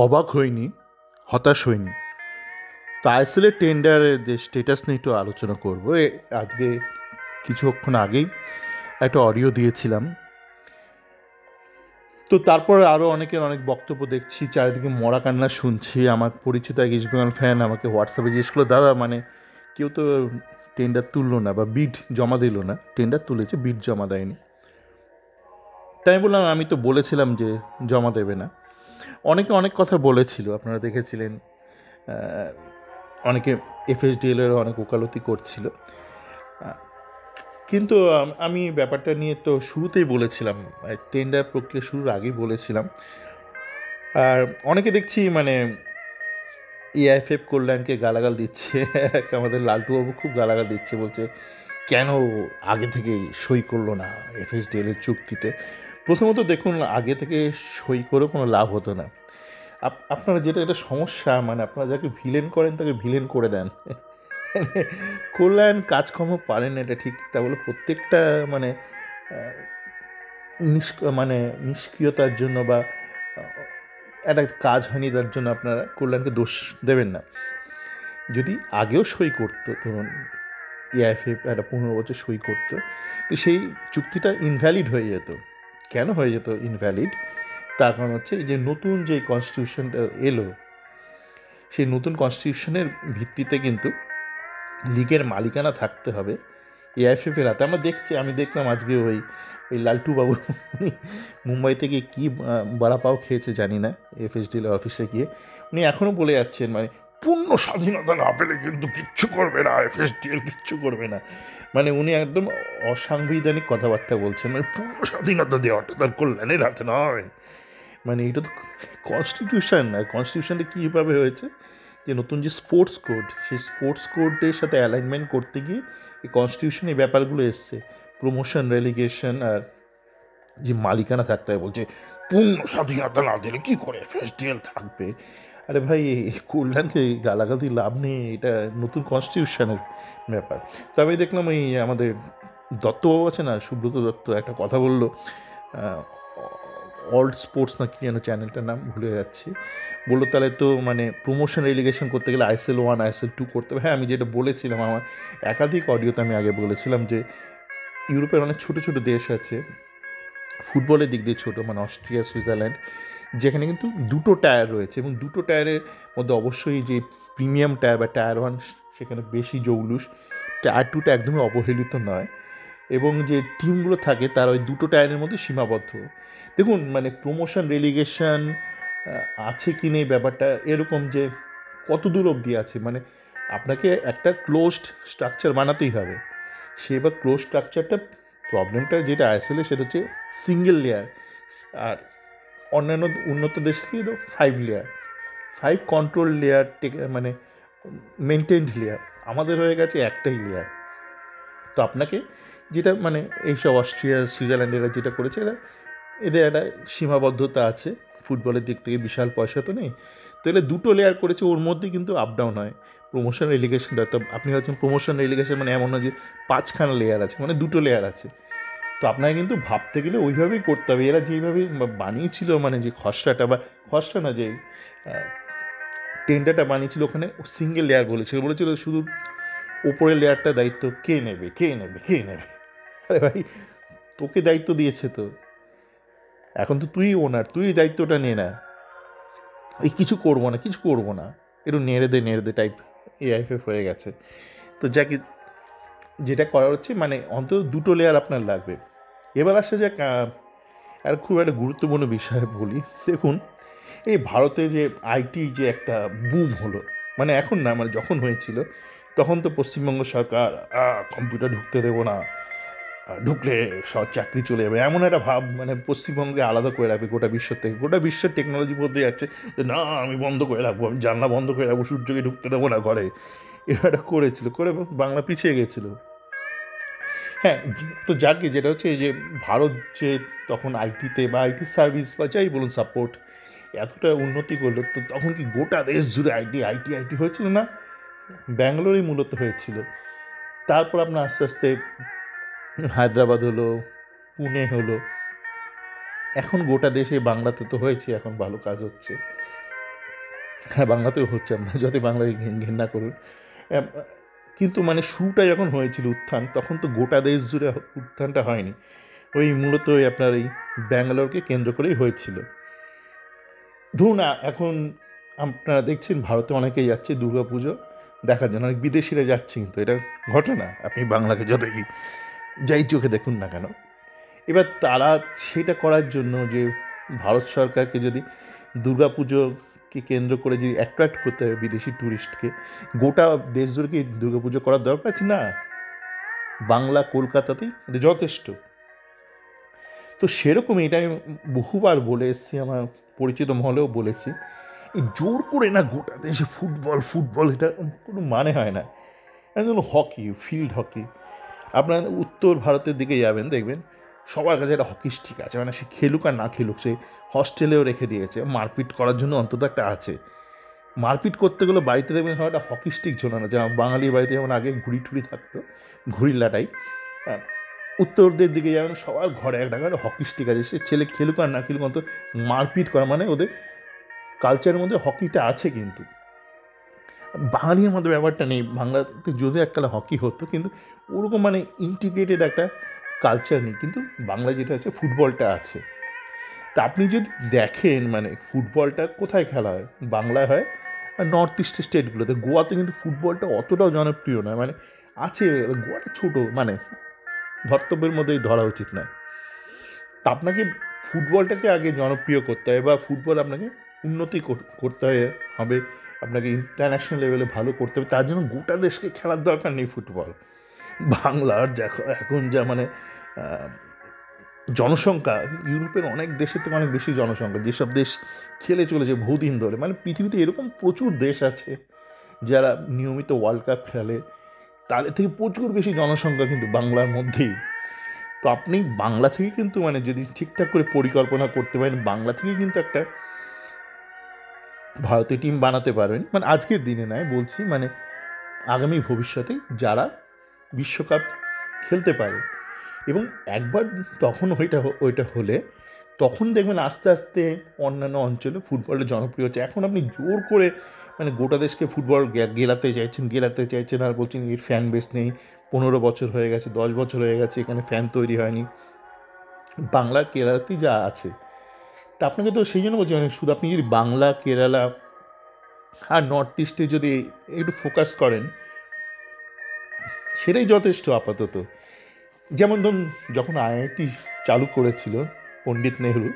অবাক হইনি, হতাশ হইনি। তো আইএসএলের টেন্ডারের যে স্টেটাস নিয়ে একটু আলোচনা করব। আজকে কিছুক্ষণ আগেই একটা অডিও দিয়েছিলাম। তো তারপর আরও অনেকের অনেক বক্তব্য দেখছি, চারিদিকে মরা কান্না শুনছি। আমার পরিচিত এক ইস্টবেঙ্গল ফ্যান আমাকে হোয়াটসঅ্যাপে জিজ্ঞেস করলো, দাদা মানে কেউ তো টেন্ডার তুললো না বা বিড জমা দিল না। টেন্ডার তুলেছে, বিড জমা দেয়নি। তাই আমি বললাম, আমি তো বলেছিলাম যে জমা দেবে না। অনেকে অনেক কথা বলেছিল, আপনারা দেখেছিলেন। অনেকে এফএসডিএলের অনেক ওকালতি করছিল। কিন্তু আমি ব্যাপারটা নিয়ে তো শুরুতেই বলেছিলাম, টেন্ডার প্রক্রিয়া শুরুর আগেই বলেছিলাম। আর অনেকে দেখছি মানে এআইএফএফ কল্যাণকে গালাগাল দিচ্ছে। আমাদের লালটুবাবু খুব গালাগাল দিচ্ছে, বলছে কেন আগে থেকে সই করলো না এফএসডিএলের চুক্তিতে। প্রথমত দেখুন, আগে থেকে সই করে কোনো লাভ হতো না। আপনারা যেটা এটা সমস্যা, মানে আপনারা যাকে ভিলেন করেন তাকে ভিলেন করে দেন। কল্যাণ কাজকর্ম পারেন না, এটা ঠিক। তা বলে প্রত্যেকটা মানে মানে নিষ্ক্রিয়তার জন্য বা একটা কাজ হয়নি তার জন্য আপনারা কল্যাণকে দোষ দেবেন না। যদি আগেও সই করতো, ধরুন এআইএফএফ একটা 15 বছর সই করতো, তো সেই চুক্তিটা ইনভ্যালিড হয়ে যেত। কেন হয়ে যেত ইনভ্যালিড? তার কারণ হচ্ছে যে নতুন যে কনস্টিটিউশনটা এলো, সেই নতুন কনস্টিটিউশনের ভিত্তিতে কিন্তু লিগের মালিকানা থাকতে হবে এআইএফএফের হাতে। আমি দেখলাম আজকে ওই লালটুবাবু মুম্বাই থেকে কী বড়াপাও খেয়েছে জানি না, এফএসডিএল অফিসে গিয়ে উনি এখনও বলে যাচ্ছেন মানে পূর্ণ স্বাধীনতা না পেলে কিন্তু কিচ্ছু করবে না, এফএসডিএল কিচ্ছু করবে না। মানে উনি একদম অসাংবিধানিক কথাবার্তা বলছেন, মানে পূর্ণ স্বাধীনতা দেওয়াটা তার কল্যাণের হাতে নয়। মানে এটা তো কনস্টিটিউশন, আর কনস্টিটিউশনটা কীভাবে হয়েছে যে নতুন যে স্পোর্টস কোড, সেই স্পোর্টস কোডের সাথে অ্যালাইনমেন্ট করতে গিয়ে এই কনস্টিটিউশন এই ব্যাপারগুলো এসছে। প্রমোশন, রেলিগেশন আর যে মালিকানা থাকতে হবে, বলছে পূর্ণ স্বাধীনতা না দিলে কী করে এফএসডিএল থাকবে। আরে ভাই, কল্যাণকে গালাগালি লাভ নেই, এটা নতুন কনস্টিটিউশনের ব্যাপার। তবে দেখলাম এই আমাদের দত্তবাবু আছে না, সুব্রত দত্ত, একটা কথা বললো, অল্ড স্পোর্টস না কি যেন চ্যানেলটার নাম ভুলে যাচ্ছি। বললো তাহলে তো মানে প্রমোশন রেলিগেশন করতে গেলে আইএসএল 1 আইএসএল 2 করতে হবে। হ্যাঁ, আমি যেটা বলেছিলাম আমার একাধিক অডিওতে আমি আগে বলেছিলাম যে ইউরোপের অনেক ছোটো ছোটো দেশ আছে ফুটবলের দিক দিয়ে ছোটো, মানে অস্ট্রিয়া, সুইজারল্যান্ড, যেখানে কিন্তু দুটো টায়ার রয়েছে, এবং দুটো টায়ারের মধ্যে অবশ্যই যে প্রিমিয়াম টায়ার বা টায়ার 1 সেখানে বেশি জৌলুস, টায়ার 2টা একদমই অবহেলিত নয়, এবং যে টিমগুলো থাকে তারা ওই দুটো টায়ারের মধ্যে সীমাবদ্ধ। দেখুন মানে প্রমোশন রেলিগেশন আছে কি নেই ব্যাপারটা এরকম যে কত দূর অবধি আছে, মানে আপনাকে একটা ক্লোজড স্ট্রাকচার বানাতেই হবে। সে এবার ক্লোজ স্ট্রাকচারটা, প্রবলেমটা যেটা আইএসএলে সেটা হচ্ছে সিঙ্গেল লেয়ার, আর অন্যান্য উন্নত দেশ থেকে 5 লেয়ার, 5 কন্ট্রোল লেয়ার, মানে মেনটেন্ড লেয়ার। আমাদের হয়ে গেছে একটাই লেয়ার। তো আপনাকে যেটা মানে এইসব অস্ট্রিয়া, সুইজারল্যান্ডেরা যেটা করেছে, এদের একটা সীমাবদ্ধতা আছে, ফুটবলের দিক থেকে বিশাল পয়সা তো নেই, তো এরা দুটো লেয়ার করেছে, ওর মধ্যে কিন্তু আপ ডাউন হয়। প্রমোশন রেলিগেশনটা তো আপনি হচ্ছেন প্রমোশন রেলিগেশন মানে এমন নয় যে 5খানা লেয়ার আছে, মানে দুটো লেয়ার আছে। তো আপনাকে কিন্তু ভাবতে গেলে ওইভাবেই করতে হবে। এরা যেইভাবে বানিয়েছিল, মানে যে খসড়াটা বা খসড়া না, যে টেন্ডারটা বানিয়েছিল, ওখানে সিঙ্গেল লেয়ার বলেছিল শুধু ওপরের লেয়ারটা দায়িত্ব কে নেবে, কে নেবে, কে নেবে। আরে ভাই, তোকে দায়িত্ব দিয়েছে তো, এখন তো তুই ওনার, তুই দায়িত্বটা নে না। এই কিছু করবো না, কিছু করবো না, একটু নেড়ে দে টাইপ এআইএফএফ হয়ে গেছে। তো যাকে যেটা করা হচ্ছে, মানে অন্তত দুটো লেয়ার আপনার লাগবে। এবার আসে যাক আর খুব একটা গুরুত্বপূর্ণ বিষয় বলি। দেখুন, এই ভারতে যে আইটি যে একটা বুম হলো, মানে এখন না, মানে যখন হয়েছিল তখন তো পশ্চিমবঙ্গ সরকার কম্পিউটার ঢুকতে দেবো না, ঢুকলে সব চাকরি চলে যাবে, এমন একটা ভাব, মানে পশ্চিমবঙ্গে আলাদা করে রাখবে গোটা বিশ্বের থেকে। গোটা বিশ্বের টেকনোলজি বলতে যাচ্ছে যে না, আমি বন্ধ করে রাখবো, আমি জানলা বন্ধ করে রাখবো, সূর্যকে ঢুকতে দেবো না ঘরে। এটা করেছিল, করে বাংলা পিছিয়ে গেছিলো। হ্যাঁ, তো যাকে যেটা হচ্ছে এই যে ভারত যে তখন আইটিতে বা আইটি সার্ভিস বা যাই বলুন সাপোর্ট এতটা উন্নতি করলো, তো তখন কি গোটা দেশ জুড়ে আইটি আইটি আইটি হয়েছিল না? ব্যাঙ্গালোরেই মূলত হয়েছিল। তারপর আপনার আস্তে আস্তে হায়দ্রাবাদ হলো, পুনে হলো, এখন গোটা দেশে, বাংলাতে তো হয়েছে, এখন ভালো কাজ হচ্ছে। হ্যাঁ, বাংলাতেও হচ্ছে, আপনারা যতই বাংলাকে ঘেন্না করুন। আহ, কিন্তু মানে শুরুটা যখন হয়েছিল উত্থান, তখন তো গোটা দেশ জুড়ে উত্থানটা হয়নি, ওই মূলত ওই আপনার এই ব্যাঙ্গালোরকে কেন্দ্র করেই হয়েছিল। ধরুন এখন আপনারা দেখছেন ভারতে অনেকেই যাচ্ছে দুর্গা পুজো দেখার জন্য, অনেক বিদেশিরা যাচ্ছে, কিন্তু এটা ঘটনা, আপনি বাংলাকে যতই যাই চোখে দেখুন না কেন। এবার তারা সেটা করার জন্য যে ভারত সরকারকে যদি দুর্গা পুজোকে কেন্দ্র করে যদি অ্যাট্রাক্ট করতে হবে বিদেশি ট্যুরিস্টকে, গোটা দেশ জুড়ে কি দুর্গা পুজো করার দরকার আছে? না, বাংলা কলকাতাতেই এটা যথেষ্ট। তো সেরকমই এটা আমি বহুবার বলে এসেছি, আমার পরিচিত মহলেও বলেছি, এই জোর করে না গোটা দেশে ফুটবল ফুটবল, এটা কোনো মানে হয় না। একদম হকি, ফিল্ড হকি, আপনার উত্তর ভারতের দিকে যাবেন দেখবেন সবার কাছে একটা হকি স্টিক আছে, মানে সে খেলুক আর না খেলুক, সে হস্টেলেও রেখে দিয়েছে, মারপিট করার জন্য অন্তত একটা আছে। মারপিট করতে গেলে বাড়িতে দেখবেন সবাই একটা হকি স্টিক ঝোলানো, যেমন বাঙালির বাড়িতে যেমন আগে ঘুড়ি টুড়ি থাকতো, ঘুড়ির লাটাই, উত্তরদের দিকে যাবেন সবার ঘরে একটা করে হকি স্টিক আছে, সে ছেলে খেলুক আর না খেলুক অন্তত মারপিট করা, মানে ওদের কালচারের মধ্যে হকিটা আছে। কিন্তু বাঙালির মধ্যে ব্যাপারটা নেই, বাংলাতে যদিও এককালে হকি হতো, কিন্তু ওরকম মানে ইন্টিগ্রেটেড একটা কালচার নেই, কিন্তু বাংলায় যেটা আছে ফুটবলটা আছে। তা আপনি যদি দেখেন মানে ফুটবলটা কোথায় খেলা হয়, বাংলায় হয় আর নর্থ ইস্টের স্টেটগুলোতে। গোয়াতে কিন্তু ফুটবলটা অতটাও জনপ্রিয় নয়, মানে আছে, গোয়াটা ছোটো, মানে ধর্তব্যের মধ্যেই ধরা উচিত নয়। তা আপনাকে ফুটবলটাকে আগে জনপ্রিয় করতে হবে, বা ফুটবল আপনাকে উন্নতি করতে হবে, আপনাকে ইন্টারন্যাশনাল লেভেলে ভালো করতে হবে। তার জন্য গোটা দেশকে খেলার দরকার নেই ফুটবল। বাংলার এখন যা মানে জনসংখ্যা, ইউরোপের অনেক দেশের থেকে অনেক বেশি জনসংখ্যা, যেসব দেশ খেলে চলেছে বহুদিন ধরে, মানে পৃথিবীতে এরকম প্রচুর দেশ আছে যারা নিয়মিত ওয়ার্ল্ড কাপ খেলে, তাদের থেকে প্রচুর বেশি জনসংখ্যা কিন্তু বাংলার মধ্যেই। তো আপনি বাংলা থেকে কিন্তু মানে যদি ঠিকঠাক করে পরিকল্পনা করতে পারেন, বাংলা থেকেই কিন্তু একটা ভারতীয় টিম বানাতে পারবেন, মানে আজকের দিনে নয় বলছি, মানে আগামী ভবিষ্যতে যারা বিশ্বকাপ খেলতে পারে। এবং একবার তখন ওইটা হলে তখন দেখবেন আস্তে আস্তে অন্যান্য অঞ্চলে ফুটবলের জনপ্রিয় হচ্ছে। এখন আপনি জোর করে মানে গোটা দেশকে ফুটবল গেলাতে চাইছেন আর বলছেন এর ফ্যান বেস নেই, 15 বছর হয়ে গেছে, 10 বছর হয়ে গেছে, এখানে ফ্যান তৈরি হয়নি। বাংলা কেরালাতেই যা আছে, তা আপনাকে তো সেই জন্য বলছি, মানে শুধু আপনি যদি বাংলা কেরালা আর নর্থ ইস্টে যদি একটু ফোকাস করেন, সেটাই যথেষ্ট আপাতত। যেমন ধরুন যখন আইআইটি চালু করেছিল পণ্ডিত নেহরু,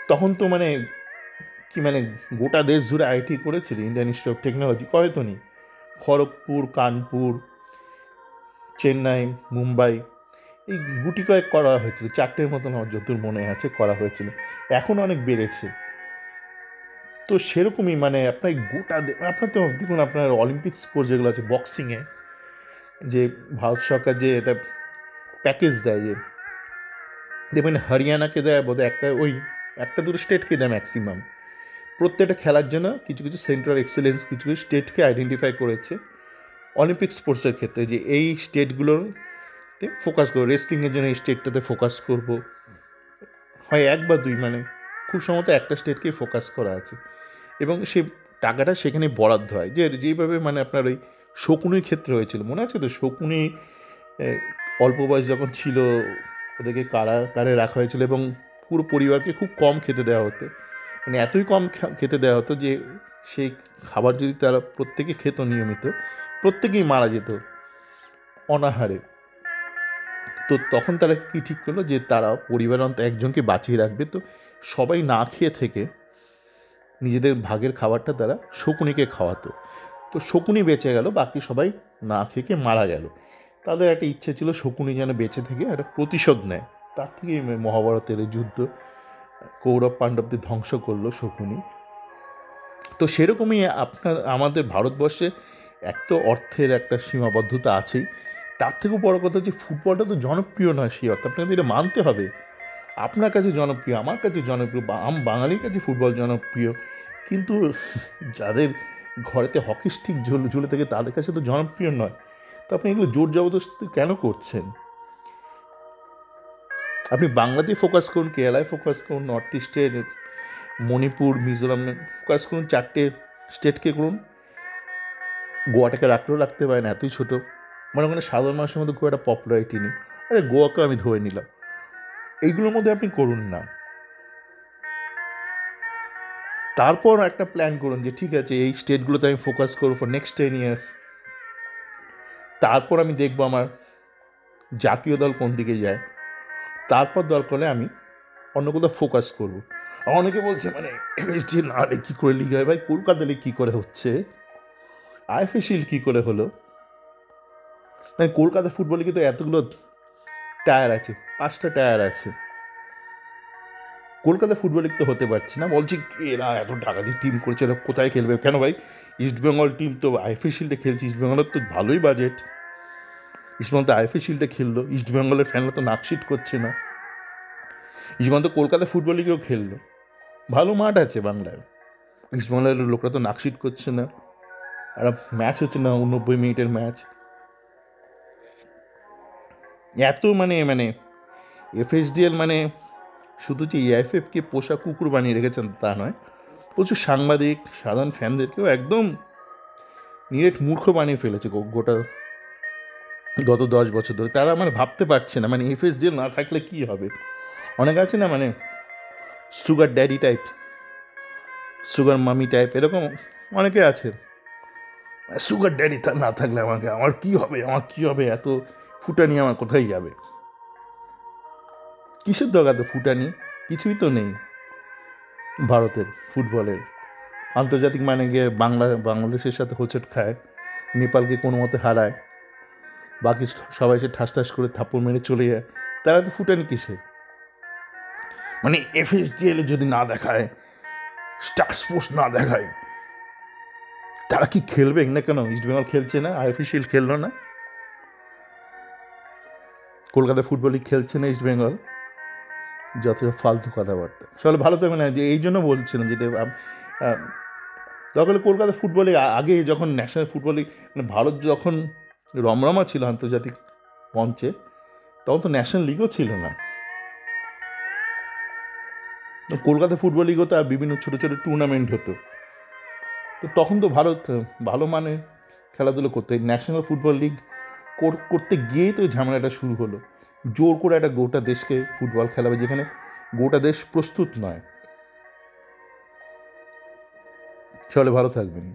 তখন তো মানে কি মানে গোটা দেশ জুড়ে আইআইটি করেছিল, ইন্ডিয়ান ইনস্টিটিউট অফ টেকনোলজি, করে তো নি, খড়গপুর, কানপুর, চেন্নাই, মুম্বাই, এই গুটি কয়েক করা হয়েছিল, 4টের মতন আমার যতদূর মনে আছে করা হয়েছিল, এখন অনেক বেড়েছে। তো সেরকমই মানে আপনার আপনার তো দেখুন আপনার অলিম্পিক স্পোর্টস যেগুলো আছে, বক্সিংয়ে যে ভারত সরকার যে এটা প্যাকেজ দেয়, যে দেখবেন হরিয়ানাকে দেয় বোধহয় একটা দুটো স্টেটকে দেয় ম্যাক্সিমাম, প্রত্যেকটা খেলার জন্য কিছু কিছু সেন্টার অফ এক্সেলেন্স কিছু কিছু স্টেটকে আইডেন্টিফাই করেছে অলিম্পিক স্পোর্টসের ক্ষেত্রে, যে এই স্টেটগুলোতে ফোকাস করবো, রেসলিংয়ের জন্য এই স্টেটটাতে ফোকাস করব, হয় এক বা দুই, মানে খুব সম্ভবত একটা স্টেটকেই ফোকাস করা আছে। এবং সে টাকাটা সেখানে বরাদ্দ হয়, যে যেইভাবে মানে আপনার ওই শকুনির ক্ষেত্রে হয়েছিল, মনে আছে তো, শকুনি অল্প বয়স যখন ছিল ওদেরকে কারাগারে রাখা হয়েছিল এবং পুরো পরিবারকে খুব কম খেতে দেওয়া হতো, মানে এতই কম খেতে দেওয়া হতো যে সেই খাবার যদি তারা প্রত্যেকে খেত নিয়মিত, প্রত্যেকেই মারা যেত অনাহারে। তো তখন তারা কি ঠিক করলো যে তারা পরিবার অন্তত একজনকে বাঁচিয়ে রাখবে, তো সবাই না খেয়ে থেকে নিজেদের ভাগের খাবারটা তারা শকুনিকে খাওয়াতো। তো শকুনি বেঁচে গেল, বাকি সবাই না খেয়ে মারা গেল। তাদের একটা ইচ্ছে ছিল শকুনি যেন বেঁচে থেকে একটা প্রতিশোধ নেয়, তার থেকেই মহাভারতের এই যুদ্ধ, কৌরব পাণ্ডবদের ধ্বংস করলো শকুনি। তো সেরকমই আমাদের ভারতবর্ষে এক তো অর্থের একটা সীমাবদ্ধতা আছেই, তার থেকেও বড় কথা হচ্ছে ফুটবলটা তো জনপ্রিয় নয় সেই অর্থে, আপনাকে এটা মানতে হবে। আপনার কাছে জনপ্রিয়, আমার কাছে জনপ্রিয়, বাঙালির কাছে ফুটবল জনপ্রিয়, কিন্তু যাদের ঘরেতে হকি স্টিক ঝুলে থাকে তাদের কাছে তো জনপ্রিয় নয়। তো আপনি এগুলো জোর জবরদস্তি কেন করছেন? আপনি বাংলাতেই ফোকাস করুন, কেরালায় ফোকাস করুন, নর্থ ইস্টের মণিপুর, মিজোরাম ফোকাস করুন, 4টে স্টেটকে করুন। গোয়াটাকে রাখলেও রাখতে পারেন, এতই ছোটো, মানে ওখানে সাধারণ মানুষের মধ্যে খুব একটা পপুলারিটি নেই। আরে গোয়াকে আমি ধরে নিলাম, এইগুলোর মধ্যে আপনি করুন না। তারপর একটা প্ল্যান করুন যে ঠিক আছে এই স্টেটগুলোতে আমি ফোকাস করবো ফর নেক্সট 10 years। তারপর আমি দেখবো আমার জাতীয় দল কোন দিকে যায়, তারপর দরকার হলে আমি অন্য কোথাও ফোকাস করবো। অনেকে বলছে মানে এমএসডি না হলে কী করে লিগ হয়? ভাই কলকাতা লিগ কী করে হচ্ছে? আইএফএ শিল্ড কী করে হলো? মানে কলকাতা ফুটবল লিগে তো এতগুলো টায়ার আছে, 5টা টায়ার আছে। কলকাতা ফুটবল লিগ তো হতে পারছে না। বলছি এরা এত টাকা দিয়ে টিম করেছে, এরা কোথায় খেলবে? কেন ভাই, ইস্টবেঙ্গল টিম তো আইএফএ শিল্ডে খেলছে, ইস্টবেঙ্গলের তো ভালোই বাজেট, ইস্টবেঙ্গল তো আইএফএ শিল্ডে খেললো, ইস্টবেঙ্গলের ফ্যানরা তো নাকশিট করছে না। ইস্টবেঙ্গল তো কলকাতা ফুটবল লিগেও খেললো, ভালো মাঠ আছে বাংলায়, ইস্টবেঙ্গলের লোকরা তো নাকশিট করছে না। আর ম্যাচ হচ্ছে না, 90 মিনিটের ম্যাচ। এত মানে মানে এফএসডিএল মানে শুধু যে এআইএফএফকে পোষা কুকুর বানিয়ে রেখেছেন তা নয়, প্রচুর সাংবাদিক, সাধারণ ফ্যানদেরকেও একদম নিরেট মূর্খ বানিয়ে ফেলেছে গোটা গত 10 বছর ধরে। তারা মানে ভাবতে পারছে না মানে এফএসডিএল না থাকলে কি হবে। অনেক আছে না মানে সুগার ড্যাডি টাইপ, সুগার মামি টাইপ, এরকম অনেকে আছে। সুগার ড্যাডি না থাকলে আমার কি হবে, আমার কি হবে, এত ফুটানি আমার কোথায় যাবে? কিসের দরকার তো ফুটানি? কিছুই তো নেই ভারতের ফুটবলের। আন্তর্জাতিক মানে গিয়ে বাংলাদেশের সাথে হোঁচট খায়, নেপালকে কোনো মতে হারায়, বাকি সবাই সে ঠাস ঠাস করে থাপ্পড় মেরে চলে যায়। তারা তো ফুটানি কিসের? মানে এফএসডিএল যদি না দেখায়, স্টার স্পোর্টস না দেখায়, তারা কি খেলবে না? কেন ইস্টবেঙ্গল খেলছে না? আইএফএ শিল্ড খেললো না? কলকাতা ফুটবল লিগ খেলছে না ইস্টবেঙ্গল? যথেষ্ট ফালতু কথাবার্তা। আসলে ভালো তো মানে যে এই জন্য বলছিলাম যেটা দরকার কলকাতা ফুটবল লিগ আগে যখন ন্যাশনাল ফুটবল লিগ মানে ভারত যখন রমরমা ছিল আন্তর্জাতিক মঞ্চে, তখন তো ন্যাশনাল লিগও ছিল না। কলকাতা ফুটবল লিগও তো আর বিভিন্ন ছোটো ছোটো টুর্নামেন্ট হতো, তো তখন তো ভারত ভালো মানে খেলাধুলো করতো। এই ন্যাশনাল ফুটবল লিগ করতে গিয়েই তো ঝামেলাটা শুরু হলো। জোর করে একটা গোটা দেশকে ফুটবল খেলাবে যেখানে গোটা দেশ প্রস্তুত নয়। চলে, ভালো থাকবেন।